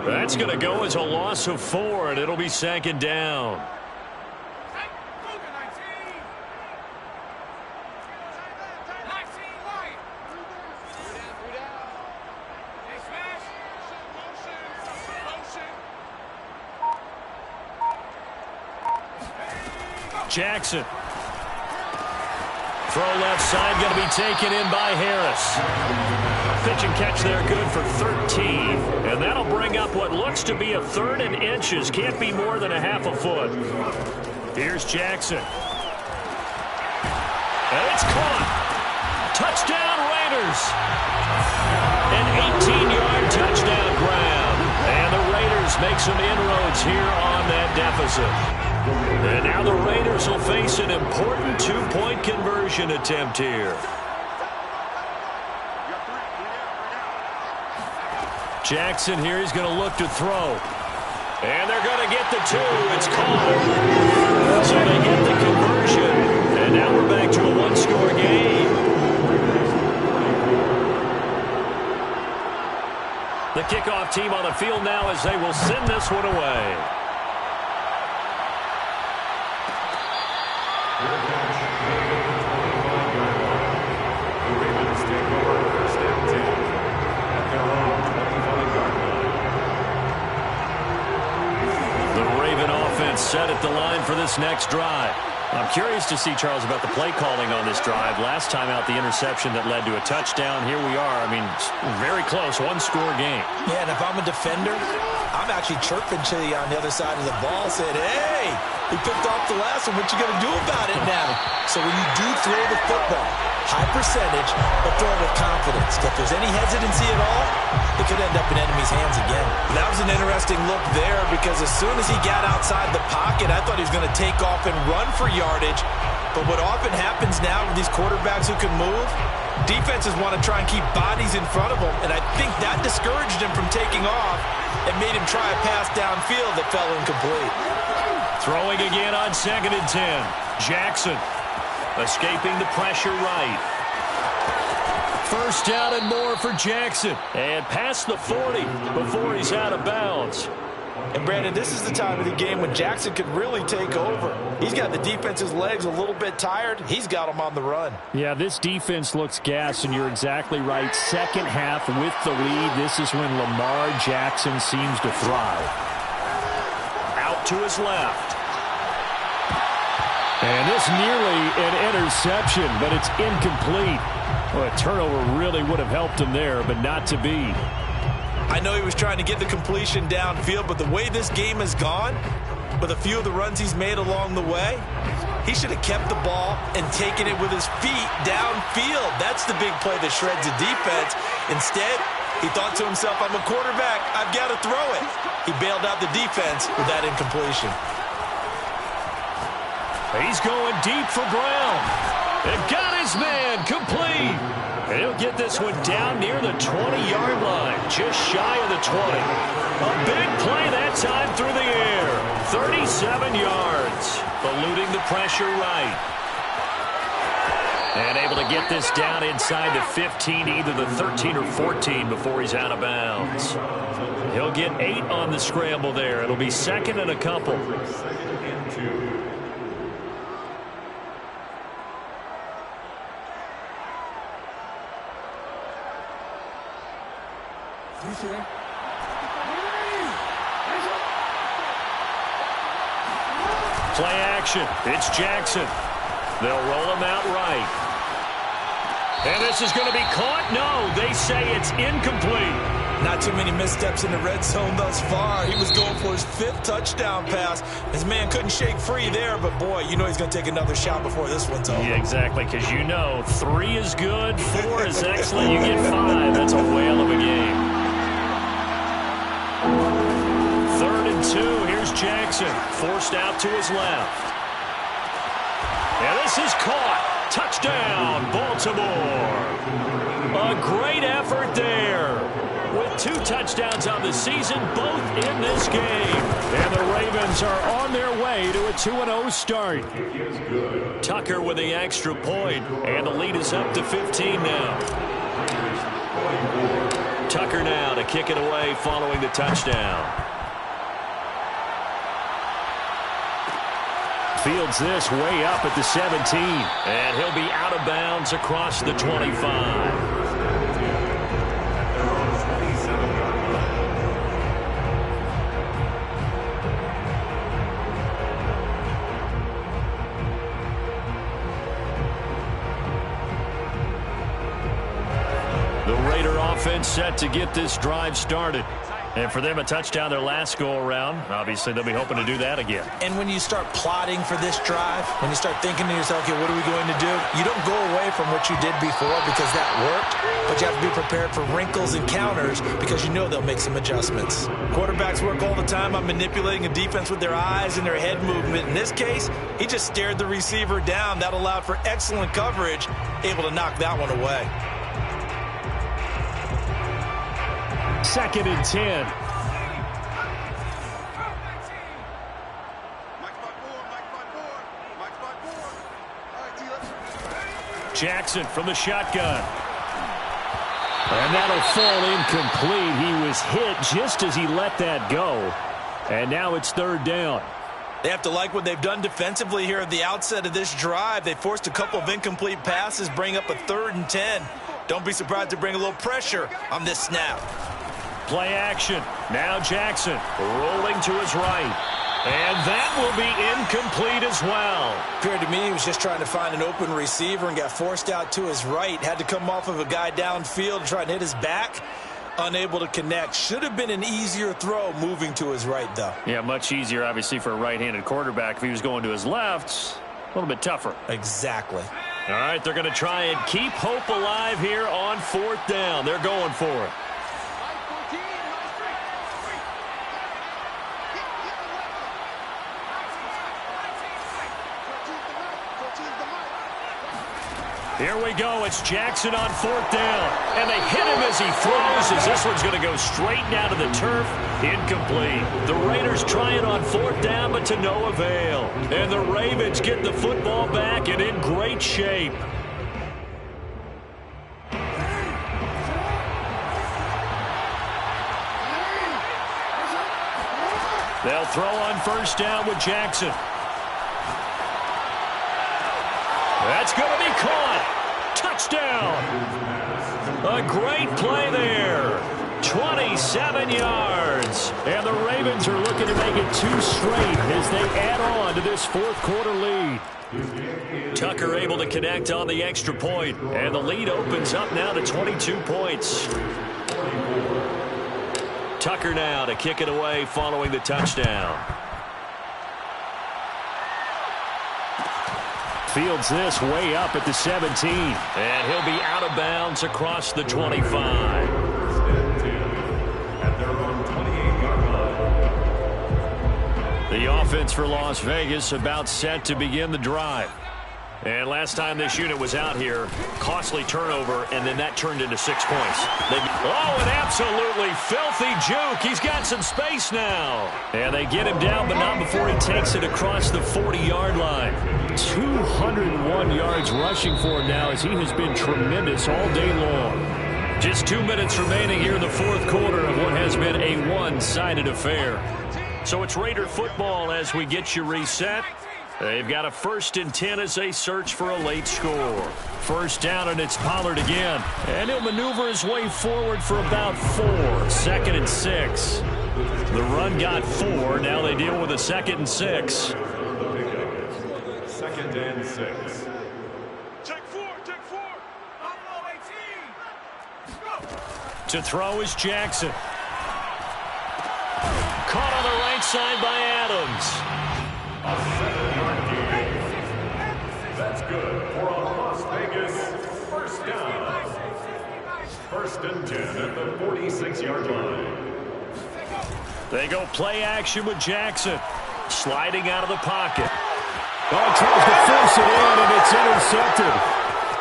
That's going to go as a loss of 4, and it'll be 2nd down. Jackson. Throw left side, going to be taken in by Harris. Pitch and catch there, good for 13. And that'll bring up what looks to be a 3rd and inches. Can't be more than a half a foot. Here's Jackson. And it's caught. Touchdown, Raiders. An 18-yard touchdown. ground. And the Raiders make some inroads here on that deficit. And now the Raiders will face an important two-point conversion attempt here. Jackson here, he's going to look to throw. And they're going to get the two. It's called. So they get the conversion. And now we're back to a one-score game. The kickoff team on the field now as they will send this one away. Set at the line for this next drive. I'm curious to see, Charles, about the play calling on this drive. Last time out, the interception that led to a touchdown. Here we are. I mean, very close, one-score game. Yeah, and if I'm a defender, I'm actually chirping to you on the other side of the ball, saying, hey, we picked off the last one. What you going to do about it now? So when you do throw the football, high percentage, but throw it with confidence. If there's any hesitancy at all, it could end up in enemy's hands again. That was an interesting look there because as soon as he got outside the pocket, I thought he was going to take off and run for yardage. But what often happens now with these quarterbacks who can move, defenses want to try and keep bodies in front of them, and I think that discouraged him from taking off and made him try a pass downfield that fell incomplete. Throwing again on 2nd and 10. Jackson escaping the pressure right. First down and more for Jackson. And past the 40 before he's out of bounds. And, Brandon, this is the time of the game when Jackson could really take over. He's got the defense's legs a little bit tired. He's got them on the run. Yeah, this defense looks gassed, and you're exactly right. Second half with the lead, this is when Lamar Jackson seems to thrive. Out to his left. And this nearly an interception, but it's incomplete. Well, a turnover really would have helped him there, but not to be. I know he was trying to get the completion downfield, but the way this game has gone, with a few of the runs he's made along the way, he should have kept the ball and taken it with his feet downfield. That's the big play that shreds the defense. Instead, he thought to himself, I'm a quarterback, I've got to throw it. He bailed out the defense with that incompletion. He's going deep for Brown. And got his man complete. And he'll get this one down near the 20-yard line, just shy of the 20. A big play that time through the air. 37 yards, eluding the pressure right. And able to get this down inside the 15, either the 13 or 14 before he's out of bounds. He'll get 8 on the scramble there. It'll be 2nd and a couple. Play action. It's Jackson. They'll roll him out right. And this is going to be caught. No, they say it's incomplete. Not too many missteps in the red zone thus far. He was going for his 5th touchdown pass. His man couldn't shake free there, but boy, you know he's going to take another shot before this one's over. Yeah, exactly, because you know 3 is good, 4 is excellent, you get 5. That's a whale of a game. 3rd and 2, here's Jackson, forced out to his left. And this is caught. Touchdown, Baltimore. A great effort there. With 2 touchdowns on the season, both in this game. And the Ravens are on their way to a 2-0 start. Tucker with the extra point, and the lead is up to 15 now. Tucker now to kick it away following the touchdown. Fields this way up at the 17. And he'll be out of bounds across the 25. The Raider offense set to get this drive started. And for them, a touchdown their last go-around. Obviously, they'll be hoping to do that again. And when you start plotting for this drive, when you start thinking to yourself, okay, what are we going to do? You don't go away from what you did before because that worked, but you have to be prepared for wrinkles and counters because you know they'll make some adjustments. Quarterbacks work all the time on manipulating a defense with their eyes and their head movement. In this case, he just stared the receiver down. That allowed for excellent coverage, able to knock that one away. 2nd and 10. Jackson from the shotgun. And that'll fall incomplete. He was hit just as he let that go. And now it's 3rd down. They have to like what they've done defensively here at the outset of this drive. They forced a couple of incomplete passes, bring up a 3rd and 10. Don't be surprised to bring a little pressure on this snap. Play action. Now Jackson rolling to his right. And that will be incomplete as well. Appeared to me he was just trying to find an open receiver and got forced out to his right. Had to come off of a guy downfield to try and hit his back. Unable to connect. Should have been an easier throw moving to his right, though. Yeah, much easier, obviously, for a right-handed quarterback. If he was going to his left, a little bit tougher. Exactly. All right, they're going to try and keep hope alive here on 4th down. They're going for it. Here we go. It's Jackson on 4th down. And they hit him as he throws, as this one's going to go straight down to the turf. Incomplete. The Raiders trying on 4th down, but to no avail. And the Ravens get the football back and in great shape. They'll throw on 1st down with Jackson. That's going to be caught. Touchdown. A great play there. 27 yards. And the Ravens are looking to make it 2 straight as they add on to this 4th quarter lead. Tucker able to connect on the extra point. And the lead opens up now to 22 points. Tucker now to kick it away following the touchdown. Fields this way up at the 17. And he'll be out of bounds across the 25. The offense for Las Vegas about set to begin the drive. And last time this unit was out here, costly turnover, and then that turned into 6 points. An absolutely filthy juke. He's got some space now. And they get him down, but not before he takes it across the 40-yard line. 201 yards rushing for him now as he has been tremendous all day long. Just 2 minutes remaining here in the 4th quarter of what has been a one-sided affair. So it's Raider football as we get you reset. They've got a 1st and 10 as they search for a late score. 1st down, and it's Pollard again. And he'll maneuver his way forward for about 4. 2nd and 6. The run got 4. Now they deal with a 2nd and 6. 2nd and 6. Take 4. Buffalo 18. Go. To throw is Jackson. Caught on the right side by Adams. A 7-yard gain. That's good for a Las Vegas 1st down. 1st and 10 at the 46-yard line. They go play action with Jackson. Sliding out of the pocket. Tries to force it in, and it's intercepted.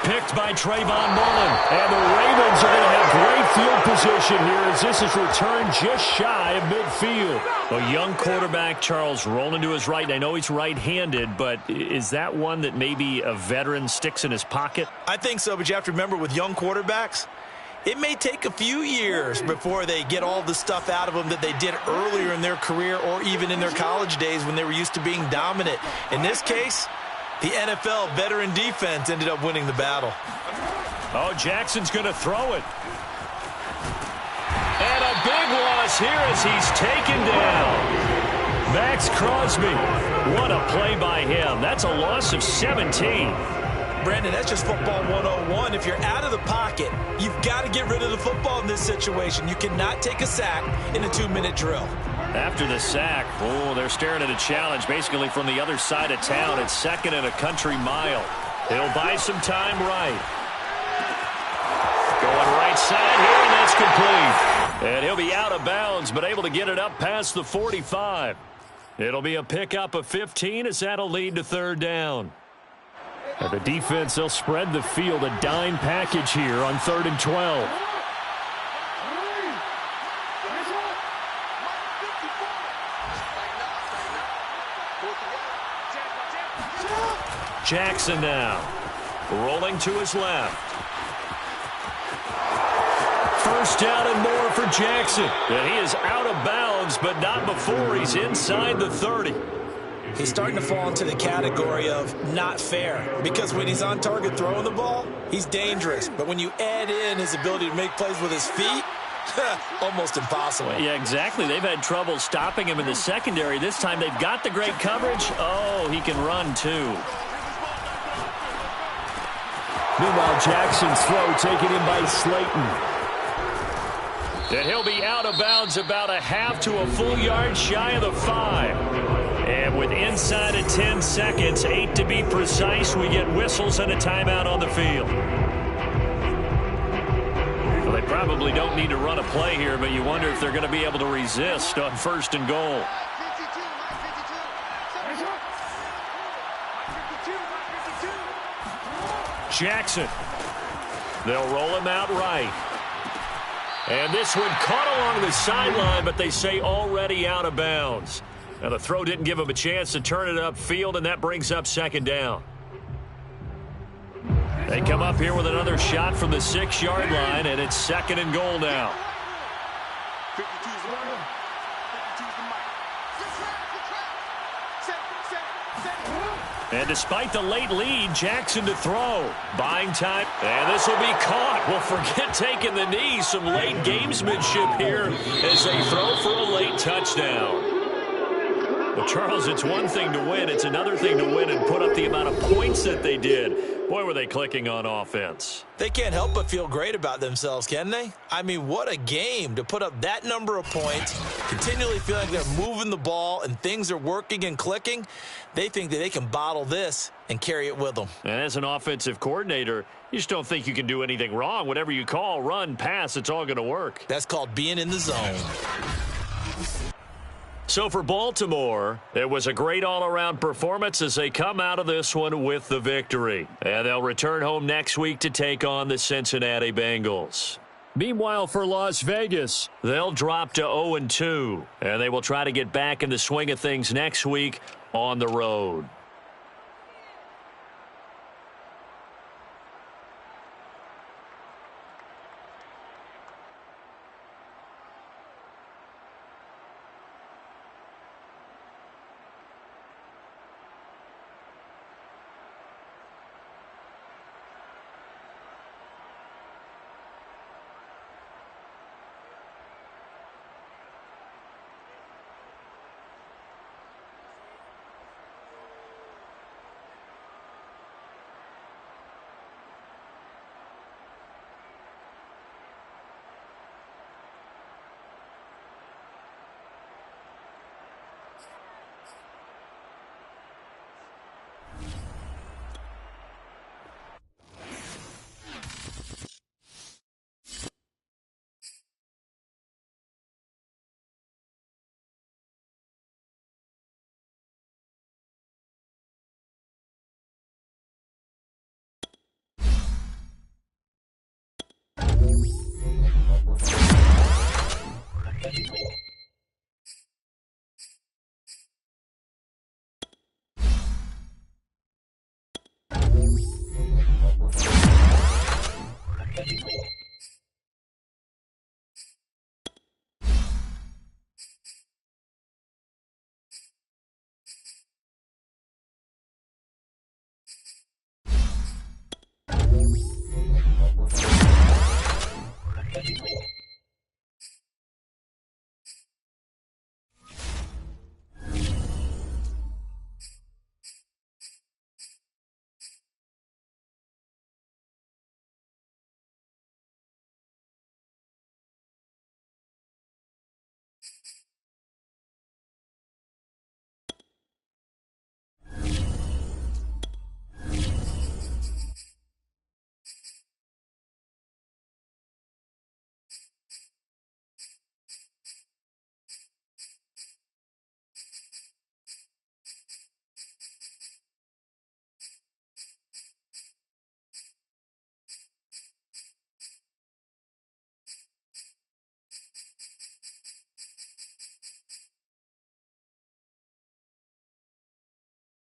Picked by Trayvon Mullen. And the Ravens are going to have great field position here as this is returned just shy of midfield. A young quarterback, Charles, rolling to his right. I know he's right-handed, but is that one that maybe a veteran sticks in his pocket? I think so, but you have to remember with young quarterbacks, it may take a few years before they get all the stuff out of them that they did earlier in their career or even in their college days when they were used to being dominant. In this case, the NFL veteran defense ended up winning the battle. Oh, Jackson's going to throw it. And a big loss here as he's taken down. Max Crosby. What a play by him. That's a loss of 17. Brandon, that's just football 101. If you're out of the pocket, you've got to get rid of the football in this situation. You cannot take a sack in a 2-minute drill. After the sack, they're staring at a challenge basically from the other side of town. It's 2nd and a country mile. He'll buy some time right. Going right side here, and that's complete. And he'll be out of bounds, but able to get it up past the 45. It'll be a pickup of 15 as that'll lead to 3rd down. And the defense, they'll spread the field, a dime package here on 3rd and 12. Jackson now, rolling to his left. 1st down and more for Jackson. And he is out of bounds, but not before he's inside the 30. He's starting to fall into the category of not fair, because when he's on target throwing the ball, he's dangerous. But when you add in his ability to make plays with his feet, almost impossible. Yeah, exactly. They've had trouble stopping him in the secondary. This time they've got the great coverage. Oh, he can run too. Meanwhile, Jackson's throw taken in by Slayton. And he'll be out of bounds about a half to a full yard shy of the 5. And with inside of 10 seconds, 8 to be precise, we get whistles and a timeout on the field. Well, they probably don't need to run a play here, but you wonder if they're going to be able to resist on 1st and goal. Jackson. They'll roll him out right. And this one caught along the sideline, but they say already out of bounds. Now, the throw didn't give him a chance to turn it upfield, and that brings up 2nd down. They come up here with another shot from the 6-yard line, and it's 2nd and goal now. And despite the late lead, Jackson to throw. Buying time. And this will be caught. Well, forget taking the knee. Some late gamesmanship here as they throw for a late touchdown. Well, Charles, it's one thing to win. It's another thing to win and put up the amount of points that they did. Boy, were they clicking on offense. They can't help but feel great about themselves, can they? I mean, what a game to put up that number of points, continually feeling like they're moving the ball and things are working and clicking. They think that they can bottle this and carry it with them. And as an offensive coordinator, you just don't think you can do anything wrong. Whatever you call, run, pass, it's all going to work. That's called being in the zone. So for Baltimore, it was a great all-around performance as they come out of this one with the victory. And they'll return home next week to take on the Cincinnati Bengals. Meanwhile, for Las Vegas, they'll drop to 0-2, and they will try to get back in the swing of things next week on the road.